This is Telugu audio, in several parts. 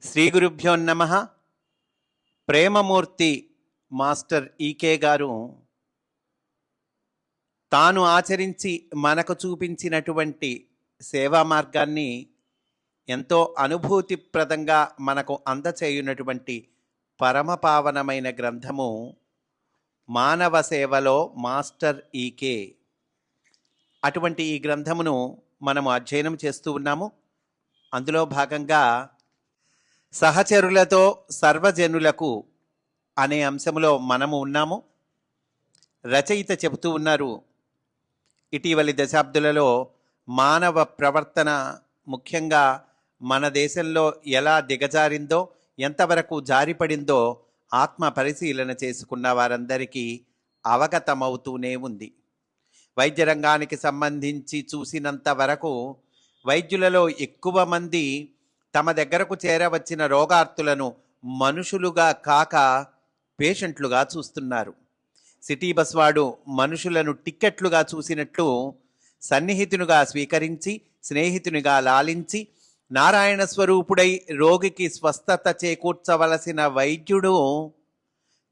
శ్రీ గురుభ్యో నమః. ప్రేమమూర్తి మాస్టర్ ఈకే గారు తాను ఆచరించి మనకు చూపించినటువంటి సేవా మార్గాన్ని ఎంతో అనుభూతిప్రదంగా మనకు అందచేయునటువంటి పరమపావనమైన గ్రంథము మానవ సేవలో మాస్టర్ ఈకే. అటువంటి ఈ గ్రంథమును మనము అధ్యయనం చేస్తూ ఉన్నాము. అందులో భాగంగా సహచరులతో సర్వజనులకు అనే అంశంలో మనము ఉన్నాము. రచయిత చెబుతూ ఉన్నారు, ఇటీవలి దశాబ్దులలో మానవ ప్రవర్తన ముఖ్యంగా మన దేశంలో ఎలా దిగజారిందో, ఎంతవరకు జారిపడిందో ఆత్మ పరిశీలన చేసుకున్న వారందరికీ అవగతమవుతూనే ఉంది. వైద్య రంగానికి సంబంధించి చూసినంత వరకు వైద్యులలో ఎక్కువ మంది తమ దగ్గరకు చేరవచ్చిన రోగార్తులను మనుషులుగా కాక పేషెంట్లుగా చూస్తున్నారు. సిటీ బస్ వాడు మనుషులను టిక్కెట్లుగా చూసినట్లు సన్నిహితునిగా స్వీకరించి స్నేహితునిగా లాలించి నారాయణ స్వరూపుడై రోగికి స్వస్థత చేకూర్చవలసిన వైద్యుడు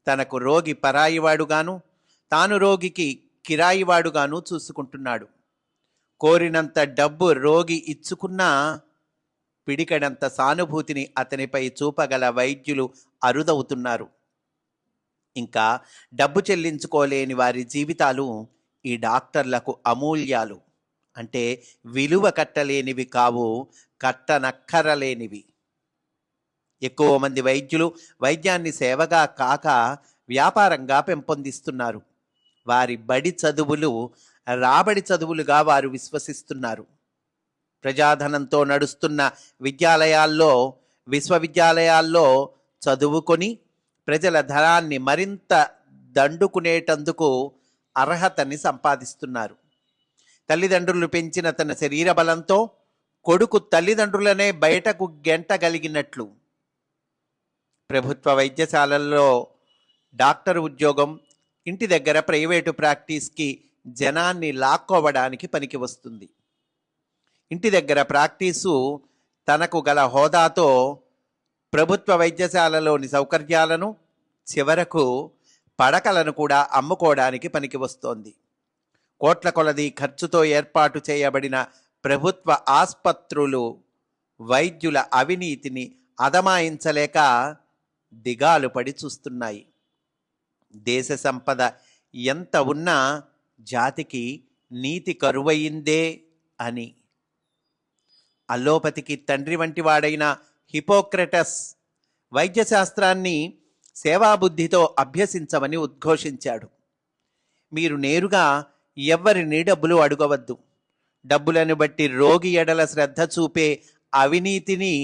తనకు రోగి పరాయివాడుగాను తాను రోగికి కిరాయివాడుగాను చూసుకుంటున్నాడు. కోరినంత డబ్బు రోగి ఇచ్చుకున్నా పిడికడంత సానుభూతిని అతనిపై చూపగల వైద్యులు అరుదవుతున్నారు. ఇంకా డబ్బు చెల్లించుకోలేని వారి జీవితాలు ఈ డాక్టర్లకు అమూల్యాలు. అంటే విలువ కట్టలేనివి కావు, కట్టనక్కరలేనివి. ఎక్కువ మంది వైద్యులు వైద్యాన్ని సేవగా కాక వ్యాపారంగా పెంపొందిస్తున్నారు. వారి బడి చదువులు రాబడి చదువులుగా వారు విశ్వసిస్తున్నారు. ప్రజాధనంతో నడుస్తున్న విద్యాలయాల్లో విశ్వవిద్యాలయాల్లో చదువుకొని ప్రజల ధనాన్ని మరింత దండుకునేటందుకు అర్హతని సంపాదిస్తున్నారు. తల్లిదండ్రులు పెంచిన తన శరీర బలంతో కొడుకు తల్లిదండ్రులనే బయటకు గెంటగలిగినట్లు ప్రభుత్వ వైద్యశాలల్లో డాక్టర్ ఉద్యోగం ఇంటి దగ్గర ప్రైవేటు ప్రాక్టీస్కి జనాన్ని లాక్కోవడానికి పనికి వస్తుంది. ఇంటి దగ్గర ప్రాక్టీసు తనకు గల హోదాతో ప్రభుత్వ వైద్యశాలలోని సౌకర్యాలను చివరకు పడకలను కూడా అమ్ముకోవడానికి పనికి వస్తోంది. కోట్ల కొలది ఖర్చుతో ఏర్పాటు చేయబడిన ప్రభుత్వ ఆస్పత్రులు వైద్యుల అవినీతిని అదమాయించలేక దిగాలు పడి చూస్తున్నాయి. దేశ సంపద ఎంత ఉన్నా జాతికి నీతి కరువయిందే అని అల్లోపతికి తండ్రి వంటి వాడైన హిపోక్రటస్ వైద్యశాస్త్రాన్ని సేవాబుద్ధితో అభ్యసించమని ఉద్ఘోషించాడు. మీరు నేరుగా ఎవ్వరిని డబ్బులు అడగవద్దు. డబ్బులను బట్టి రోగి ఎడల శ్రద్ధ చూపే అవినీతిని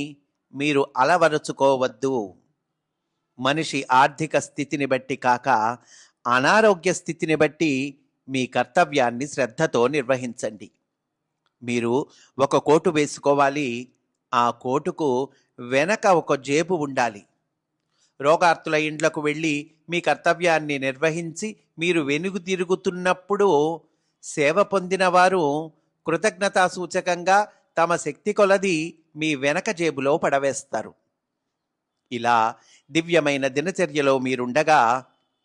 మీరు అలవరుచుకోవద్దు. మనిషి ఆర్థిక స్థితిని బట్టి కాక అనారోగ్య స్థితిని బట్టి మీ కర్తవ్యాన్ని శ్రద్ధతో నిర్వహించండి. మీరు ఒక కోటు వేసుకోవాలి, ఆ కోటుకు వెనక ఒక జేబు ఉండాలి. రోగార్తుల ఇండ్లకు వెళ్ళి మీ కర్తవ్యాన్ని నిర్వహించి మీరు వెనుగు తిరుగుతున్నప్పుడు సేవ పొందిన వారు కృతజ్ఞతాసూచకంగా తమ శక్తి కొలది మీ వెనక జేబులో పడవేస్తారు. ఇలా దివ్యమైన దినచర్యలో మీరుండగా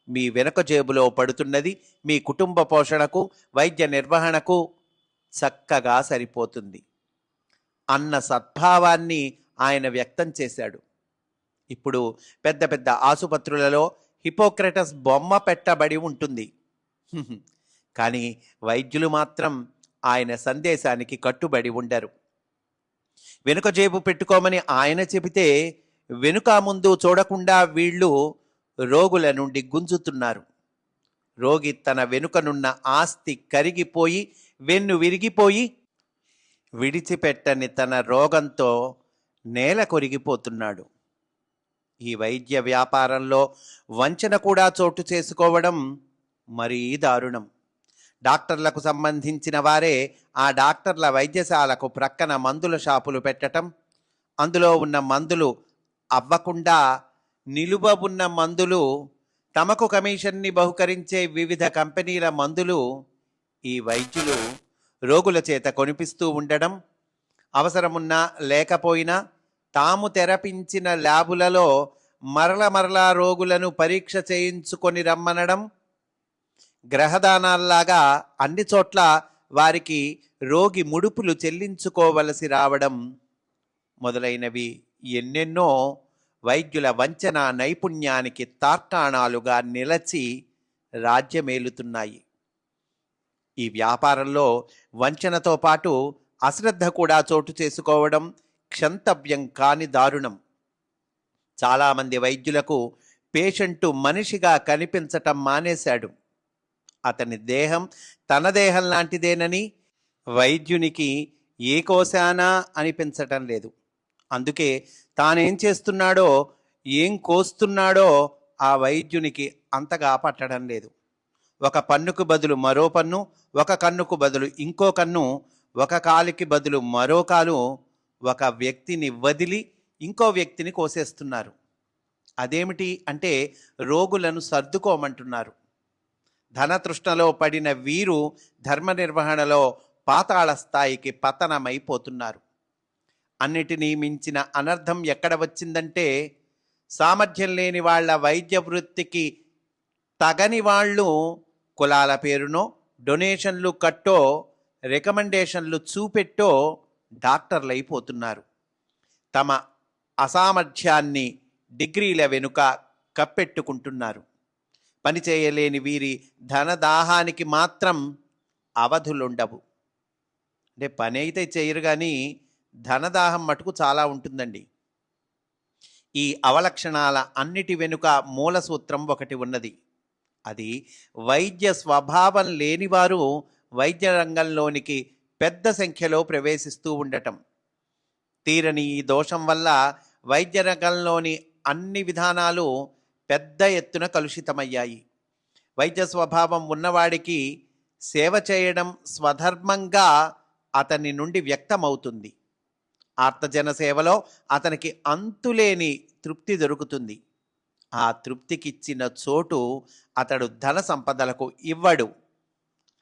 మీ వెనుక జేబులో పడుతున్నది మీ కుటుంబ పోషణకు వైద్య నిర్వహణకు చక్కగా సరిపోతుంది అన్న సద్భావాన్ని ఆయన వ్యక్తం చేశాడు. ఇప్పుడు పెద్ద పెద్ద ఆసుపత్రులలో హిపోక్రటస్ బొమ్మ పెట్టబడి ఉంటుంది. కానీ వైద్యులు మాత్రం ఆయన సందేశానికి కట్టుబడి ఉండరు. వెనుక జేబు పెట్టుకోమని ఆయన చెబితే వెనుక ముందు చూడకుండా వీళ్ళు రోగుల నుండి గుంజుతున్నారు. రోగి తన వెనుకనున్న ఆస్తి కరిగిపోయి వెన్ను విరిగిపోయి విడిచిపెట్టని తన రోగంతో నేల కొరిగిపోతున్నాడు. ఈ వైద్య వ్యాపారంలో వంచన కూడా చోటు చేసుకోవడం మరీ దారుణం. డాక్టర్లకు సంబంధించిన వారే ఆ డాక్టర్ల వైద్యశాలకు ప్రక్కన మందుల షాపులు పెట్టడం, అందులో ఉన్న మందులు అవ్వకుండా నిలువ ఉన్న మందులు, తమకు కమిషన్ని బహుకరించే వివిధ కంపెనీల మందులు ఈ వైద్యులు రోగుల చేత కొనిపిస్తూ ఉండడం, అవసరమున్నా లేకపోయినా తాము తెరపించిన ల్యాబులలో మరలా రోగులను పరీక్ష చేయించుకొని రమ్మనడం, గ్రహదానాల్లాగా అన్ని చోట్ల వారికి రోగి ముడుపులు చెల్లించుకోవలసి రావడం మొదలైనవి ఎన్నెన్నో వైద్యుల వంచన నైపుణ్యానికి తార్కాణాలుగా నిలచి రాజ్యమేలుతున్నాయి. ఈ వ్యాపారంలో వంచనతో పాటు అశ్రద్ధ కూడా చోటు చేసుకోవడం క్షంతవ్యం కాని దారుణం. చాలామంది వైద్యులకు పేషెంటు మనిషిగా కనిపించటం మానేశాడు. అతని దేహం తన దేహం లాంటిదేనని వైద్యునికి ఏ కోశానా అనిపించటం లేదు. అందుకే తానేం చేస్తున్నాడో, ఏం కోస్తున్నాడో ఆ వైద్యునికి అంతగా పట్టడం లేదు. ఒక పన్నుకు బదులు మరో పన్ను, ఒక కన్నుకు బదులు ఇంకో కన్ను, ఒక కాలుకి బదులు మరో కాలు, ఒక వ్యక్తిని వదిలి ఇంకో వ్యక్తిని కోసేస్తున్నారు. అదేమిటి అంటే రోగులను సర్దుకోమంటున్నారు. ధనతృష్ణలో పడిన వీరు ధర్మ నిర్వహణలో పాతాళ స్థాయికి పతనమైపోతున్నారు. అన్నిటినీ మించిన అనర్థం ఎక్కడ వచ్చిందంటే, సామర్థ్యం లేని వాళ్ళ వైద్య వృత్తికి తగని వాళ్ళు కులాల పేరునో, డొనేషన్లు కట్టో, రికమెండేషన్లు చూపెట్టో డాక్టర్లు అయిపోతున్నారు. తమ అసామర్థ్యాన్ని డిగ్రీల వెనుక కప్పెట్టుకుంటున్నారు. పనిచేయలేని వీరి ధనదాహానికి మాత్రం అవధులుండవు. అంటే పని అయితే చేయరు, కానీ ధనదాహం మటుకు చాలా ఉంటుందండి. ఈ అవలక్షణాల అన్నిటి వెనుక మూల సూత్రం ఒకటి ఉన్నది. అది వైద్య స్వభావం లేనివారు వైద్య రంగంలోనికి పెద్ద సంఖ్యలో ప్రవేశిస్తూ ఉండటం. తీరని ఈ దోషం వల్ల వైద్య రంగంలోని అన్ని విధానాలు పెద్ద ఎత్తున కలుషితమయ్యాయి. వైద్య స్వభావం ఉన్నవాడికి సేవ చేయడం స్వధర్మంగా అతని నుండి వ్యక్తమవుతుంది. ఆర్తజన సేవలో అతనికి అంతులేని తృప్తి దొరుకుతుంది. ఆ తృప్తికిచ్చిన చోటు అతడు ధన సంపదలకు ఇవ్వడు.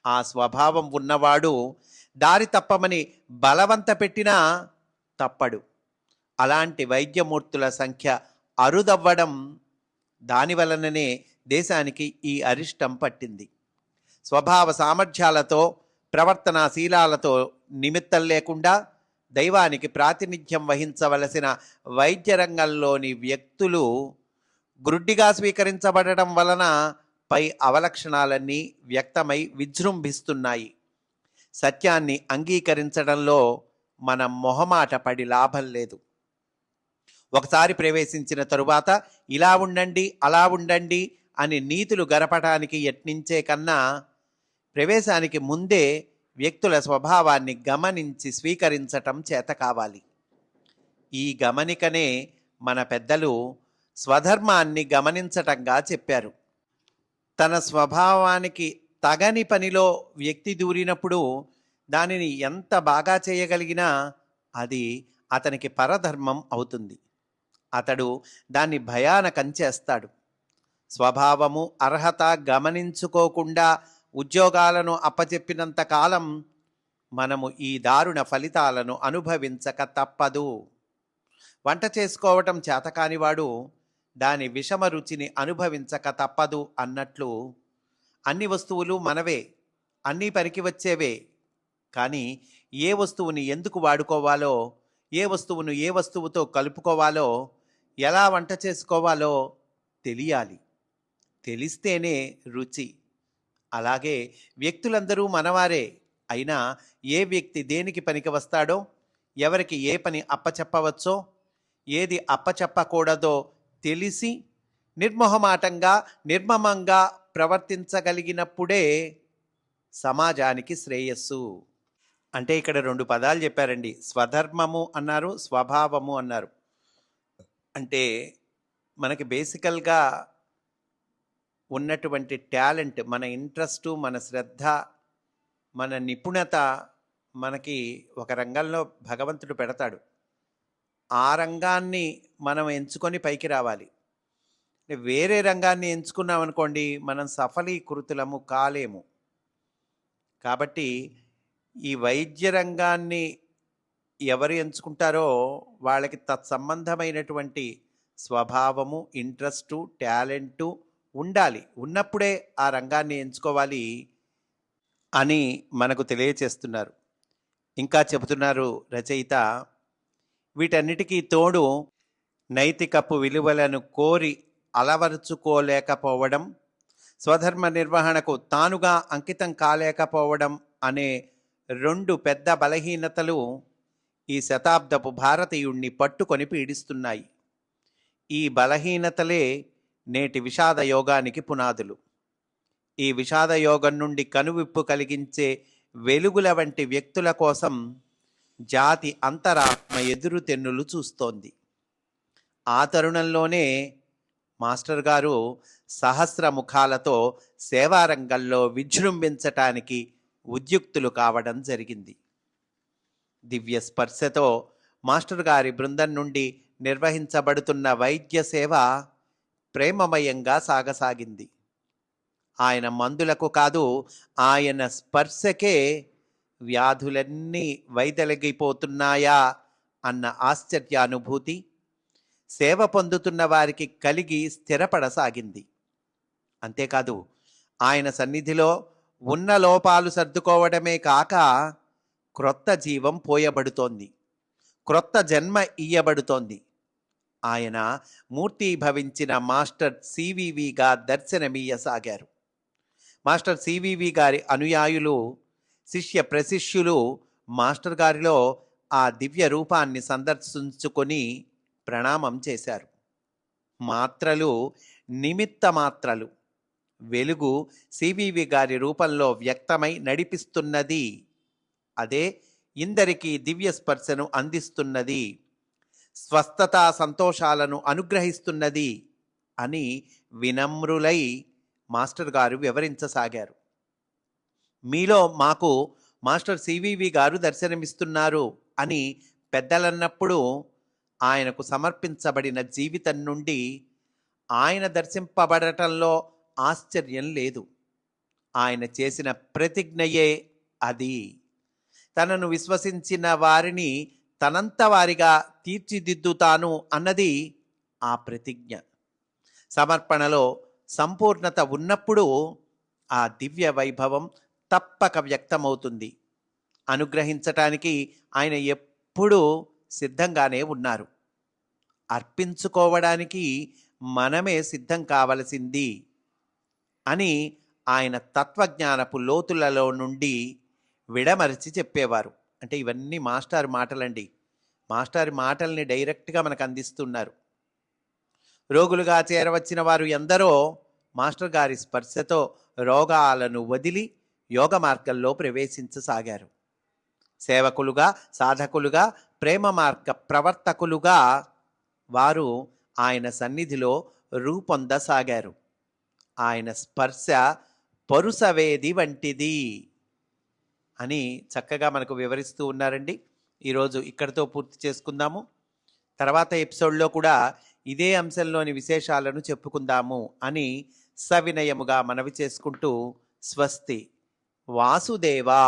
ఆ స్వభావం ఉన్నవాడు దారి తప్పమని బలవంత పెట్టినా తప్పడు. అలాంటి వైద్యమూర్తుల సంఖ్య అరుదవ్వడం, దానివలననే దేశానికి ఈ అరిష్టం పట్టింది. స్వభావ సామర్థ్యాలతో, ప్రవర్తనాశీలాలతో నిమిత్తం లేకుండా దైవానికి ప్రాతినిధ్యం వహించవలసిన వైద్య రంగంలోని వ్యక్తులు గ్రుడ్డిగా స్వీకరించబడటం వలన పై అవలక్షణాలన్నీ వ్యక్తమై విజృంభిస్తున్నాయి. సత్యాన్ని అంగీకరించడంలో మనం మొహమాట పడి లాభం లేదు. ఒకసారి ప్రవేశించిన తరువాత ఇలా ఉండండి, అలా ఉండండి అని నీతులు గరపటానికి యత్నించే కన్నా ప్రవేశానికి ముందే వ్యక్తుల స్వభావాన్ని గమనించి స్వీకరించటం చేత కావాలి. ఈ గమనికనే మన పెద్దలు స్వధర్మాన్ని గమనించటంగా చెప్పారు. తన స్వభావానికి తగని పనిలో వ్యక్తి దూరినప్పుడు దానిని ఎంత బాగా చేయగలిగినా అది అతనికి పరధర్మం అవుతుంది. అతడు దాన్ని భయానకం చేస్తాడు. స్వభావము, అర్హత గమనించుకోకుండా ఉద్యోగాలను అప్పచెప్పినంత కాలం మనము ఈ దారుణ ఫలితాలను అనుభవించక తప్పదు. వంట చేసుకోవటం చేతకానివాడు దాని విషమ రుచిని అనుభవించక తప్పదు అన్నట్లు అన్ని వస్తువులు మనవే, అన్నీ పనికి వచ్చేవే. కానీ ఏ వస్తువుని ఎందుకు వాడుకోవాలో, ఏ వస్తువును ఏ వస్తువుతో కలుపుకోవాలో, ఎలా వంట చేసుకోవాలో తెలియాలి. తెలిస్తేనే రుచి. అలాగే వ్యక్తులందరూ మనవారే అయినా ఏ వ్యక్తి దేనికి పనికి వస్తాడో, ఎవరికి ఏ పని అప్పచెప్పవచ్చో, ఏది అప్పచెప్పకూడదో తెలిసి నిర్మోహమాటంగా, నిర్మమంగా ప్రవర్తించగలిగినప్పుడే సమాజానికి శ్రేయస్సు. అంటే ఇక్కడ రెండు పదాలు చెప్పారండి. స్వధర్మము అన్నారు, స్వభావము అన్నారు. అంటే మనకి బేసికల్గా ఉన్నటువంటి టాలెంట్, మన ఇంట్రెస్టు, మన శ్రద్ధ, మన నిపుణత మనకి ఒక రంగంలో భగవంతుడు పెడతాడు. ఆ రంగాన్ని మనం ఎంచుకొని పైకి రావాలి. వేరే రంగాన్ని ఎంచుకున్నాం అనుకోండి, మనం సఫలీకృతులము కాలేము. కాబట్టి ఈ వైద్య రంగాన్ని ఎవరు ఎంచుకుంటారో వాళ్ళకి తత్సంబంధమైనటువంటి స్వభావము, ఇంట్రెస్టు, టాలెంటు ఉండాలి. ఉన్నప్పుడే ఆ రంగాన్ని ఎంచుకోవాలి అని మనకు తెలియచేస్తున్నారు. ఇంకా చెబుతున్నారు రచయిత, వీటన్నిటికీ తోడు నైతికపు విలువలను కోరి అలవరుచుకోలేకపోవడం, స్వధర్మ నిర్వహణకు తానుగా అంకితం కాలేకపోవడం అనే 2 పెద్ద బలహీనతలు ఈ శతాబ్దపు భారతీయుణ్ణి పట్టుకొని పీడిస్తున్నాయి. ఈ బలహీనతలే నేటి విషాద యోగానికి పునాదులు. ఈ విషాద యోగం నుండి కనువిప్పు కలిగించే వెలుగుల వంటి వ్యక్తుల కోసం జాతి అంతరాత్మ ఎదురు తెన్నులు చూస్తోంది. ఆ తరుణంలోనే మాస్టర్ గారు సహస్ర ముఖాలతో సేవారంగంలో విజృంభించటానికి ఉద్యుక్తులు కావడం జరిగింది. దివ్య స్పర్శతో మాస్టర్ గారి బృందం నుండి నిర్వహించబడుతున్న వైద్య సేవ ప్రేమమయంగా సాగసాగింది. ఆయన మందులకు కాదు, ఆయన స్పర్శకే వ్యాధులన్నీ వైదొలగిపోతున్నాయా అన్న ఆశ్చర్యానుభూతి సేవ పొందుతున్న వారికి కలిగి స్థిరపడసాగింది. అంతేకాదు, ఆయన సన్నిధిలో ఉన్న లోపాలు సర్దుకోవడమే కాక క్రొత్త జీవం పోయబడుతోంది, క్రొత్త జన్మ ఇయ్యబడుతోంది. ఆయన మూర్తీభవించిన మాస్టర్ సివివిగా దర్శనమీయసాగారు. మాస్టర్ సివివి గారి అనుయాయులు, శిష్య ప్రశిష్యులు మాస్టర్ గారిలో ఆ దివ్య రూపాన్ని సందర్శించుకొని ప్రణామం చేశారు. మాత్రలు నిమిత్త మాత్రలు. వెలుగు సివివి గారి రూపంలో వ్యక్తమై నడిపిస్తున్నది. అదే ఇందరికీ దివ్య స్పర్శను అందిస్తున్నది, స్వస్థత సంతోషాలను అనుగ్రహిస్తున్నది అని వినమ్రులై మాస్టర్ గారు వివరించసాగారు. మీలో మాకు మాస్టర్ సివివి గారు దర్శనమిస్తున్నారు అని పెద్దలన్నప్పుడు ఆయనకు సమర్పించబడిన జీవితం నుండి ఆయన దర్శింపబడటంలో ఆశ్చర్యం లేదు. ఆయన చేసిన ప్రతిజ్ఞయే అది. తనను విశ్వసించిన వారిని తనంత వారిగా తీర్చిదిద్దుతాను అన్నది ఆ ప్రతిజ్ఞ. సమర్పణలో సంపూర్ణత ఉన్నప్పుడు ఆ దివ్య వైభవం తప్పక వ్యక్తమవుతుంది. అనుగ్రహించటానికి ఆయన ఎప్పుడూ సిద్ధంగానే ఉన్నారు. అర్పించుకోవడానికి మనమే సిద్ధం కావలసింది అని ఆయన తత్వజ్ఞానపు లోతులలో నుండి విడమరిచి చెప్పేవారు. అంటే ఇవన్నీ మాస్టర్ మాటలండి. మాస్టర్ మాటల్ని డైరెక్ట్గా మనకు అందిస్తున్నారు. రోగులుగా చేరవచ్చిన వారు ఎందరో మాస్టర్ గారి స్పర్శతో రోగాలను వదిలి యోగ మార్గంలో ప్రవేశించసాగారు. సేవకులుగా, సాధకులుగా, ప్రేమ మార్గ ప్రవర్తకులుగా వారు ఆయన సన్నిధిలో రూపొందసాగారు. ఆయన స్పర్శ పరుసవేది వంటిది అని చక్కగా మనకు వివరిస్తూ ఉన్నారండి. ఈరోజు ఇక్కడితో పూర్తి చేసుకుందాము. తర్వాత ఎపిసోడ్లో కూడా ఇదే అంశంలోని విశేషాలను చెప్పుకుందాము అని సవినయముగా మనవి చేసుకుంటూ స్వస్తి. వాసుదేవా.